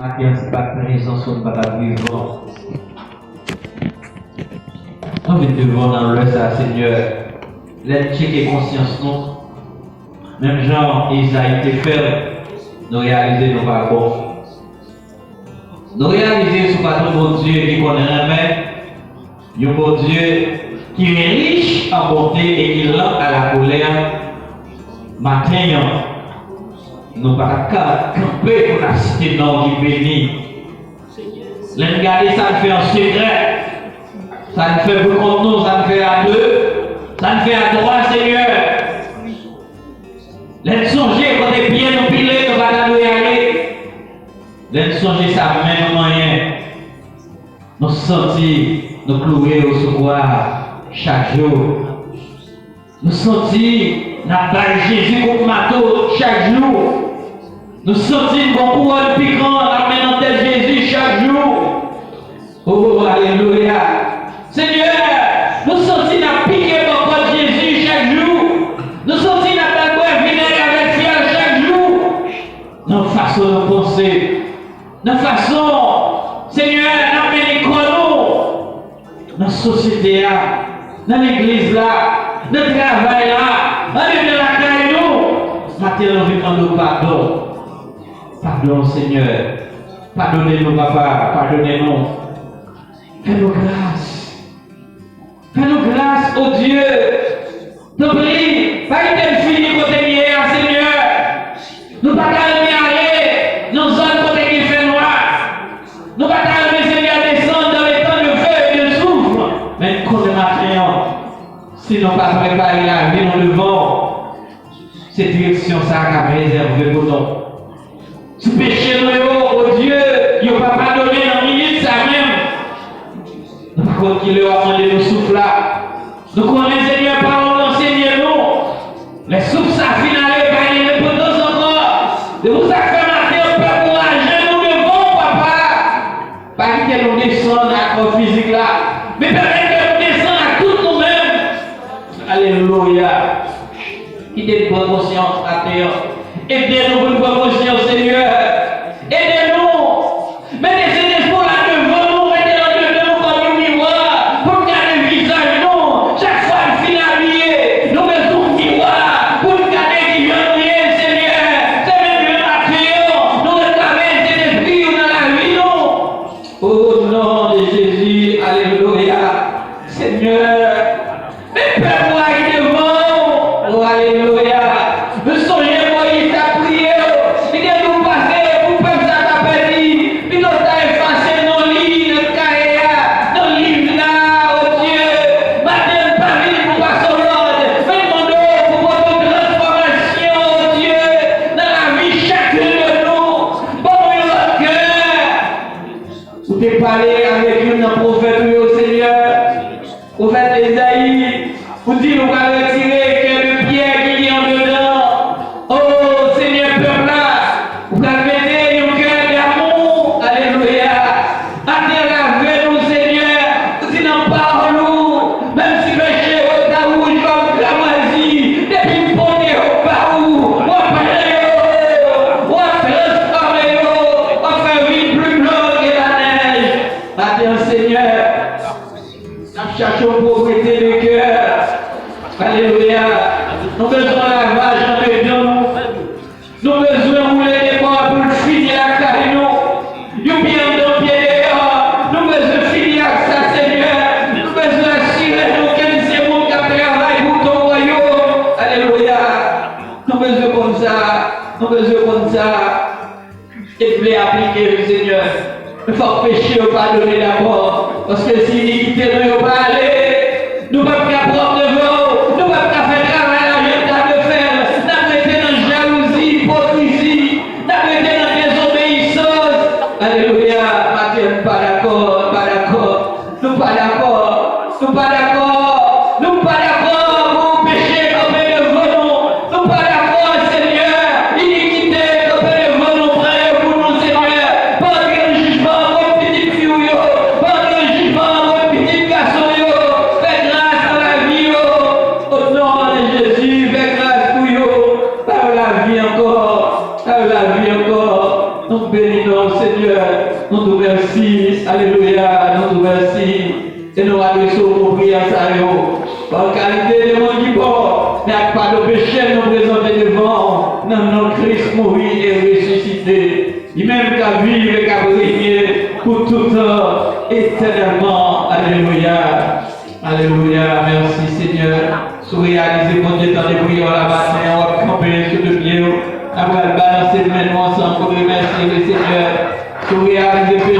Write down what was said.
Matin, c'est pas présence, on ne va pas vivre. On vient devant dans le ça, Seigneur. Laisse checker conscience, non? Même genre, Isaïe était ferme. Nous réaliser nos pas bon. Nous réaliser ce pas bon Dieu qui connaît rien, un bon Dieu qui est riche en bonté et qui lent à la colère. Matin, nous ne pouvons pas camper pour la cité nord qui bénit. Regarder ça le fait en secret. Ça ne fait pas contre nous, ça ne fait à deux. Ça ne fait à trois, Seigneur. Laisse songer quand les pieds nous pilés, nous allons y aller. Laisse songer ça même moyen. Nous sentir, nous clouer au secours chaque jour. Nous sentir, nous avons Jésus contre Mato chaque jour. Nous sentir qu'on couronne piquant, la main en tête Jésus chaque jour. Oh, alléluia. Seigneur, nous sentir nous piquer contre Jésus chaque jour. Nous sentir nous boire vinaigre avec fiel chaque jour. Nos façons de penser, nos façons, Seigneur, nous l'école, dans la société, dans l'église, dans le travail, dans la caille, nous, maintenant, nous demandons pardon. Pardon, Seigneur. Pardonnez-nous, Papa. Pardonnez-nous. Fais-nous grâce. Fais-nous grâce, oh Dieu. Te prie, pas une fini côté hier, Seigneur. Nous pas calmer aller dans zone côté qui fait noir. Nous pas calmer, Seigneur, descendre dans les temps de feu et de souffle. Mais qu'on est matin, si nous pas préparé la vie, nous devons. Cette direction, ça a réservé pour nous. Si péché nous, oh Dieu, il ne va pas pardonner en minute ça même. Nous croyons qu'il a demandé nos souffles là. Nous connaissons Seigneur parole, enseignez-nous. Les souffles ça finale, pas une indépendance encore. De vous faire matin, on peut courager, nous devons, papa. Pas quitter nous descendre à corps physique là. Mais permettez que nous descendre à tous nous-mêmes. Alléluia. Quittez une bonne conscience à terre. Aidez-nous pour une bonne conscience, Seigneur. Aidez-nous. Mettez ces espoirs là devant nous. Mettez-les devant nous comme un miroir. Pour garder le visage, non. Chaque fois, il finit habillé. Nous mettons un miroir. Pour garder qui vient nous, Seigneur. C'est même le matin. Nous réclamer cet esprit dans la vie, non. Au nom de Jésus. Alléluia. Seigneur. Mais Père, qui devant. Oh, alléluia. Nous songez Moïse à prier. Il est nous passer pour peuple ça t'a perdu. Puis nous t'a effacé nos livres, notre carrière, nos livres là, oh Dieu. Madame Paris pour passer au Lord. Mais demandons pour votre transformation, oh Dieu, dans la vie chacun de nous. Bon, notre cœur. Vous t'es parlé avec un prophète, au Seigneur. Prophète Esaïe. Vous dites, nous allons retirer que le pierre qui est en dedans. Oh Seigneur, peuple là, vous allez mettre un cœur d'amour. Alléluia. Attirez-nous, Seigneur. Vous dites, non, parle-nous. Même si péché au tabou, comme cramoisi, depuis le premier au parou, on fait vie plus blanche que la neige. Attends, Seigneur. Nous cherchons propriété de cœur. Alléluia. Nous avons besoin de lavage en dedans. Nous avons besoin de rouler des corps pour finir la carrière. Nous bien dans pied dehors. Nous avons besoin de finir avec ça, Seigneur. Nous avons besoin d'assurer nous que c'est mon qui travaille pour ton royaume. Alléluia. Nous avons besoin comme ça. Nous avons besoin comme ça. Et vous voulez appliquer le Seigneur. Il faut pécher ou pardonner d'abord. Parce que si l'iniquité ne veut pas aller, nous ne pouvons pas prendre devant. Nous ne pouvons pas faire travail à la de faire. Nous été dans jalousie, hypocrisie. Nous été dans désobéissance. Alléluia. Matin, nous ne pas d'accord. Pas d'accord. Nous pas d'accord. Nous pas d'accord. Nous pas d'accord pour pécher comme devant nous. Nous pas d'accord, Seigneur. Iniquité comme devant nous, frère, pour nous, Seigneur. Pas de jugement comme petite fille. Pas de jugement comme petit garçon. Fais grâce dans la vie. Au nom de Jésus, fais grâce pour eux. Par la vie encore. Par la vie encore. nous bénissons, Seigneur, nous te remercions, alléluia, nous te remercions, et nous adressons nos prières à eux, en qualité de monde qui porte, mais avec pas de péché, nous présenter devant, non, Christ mourir et ressusciter, il même qu'à vivre et qu'à régner pour tout temps, éternellement, alléluia, alléluia, merci Seigneur, sous réaliser mon Dieu dans les prières la matin, on va camper sur le pied, après le balancer maintenant ensemble pour remercier le Seigneur, sous réaliser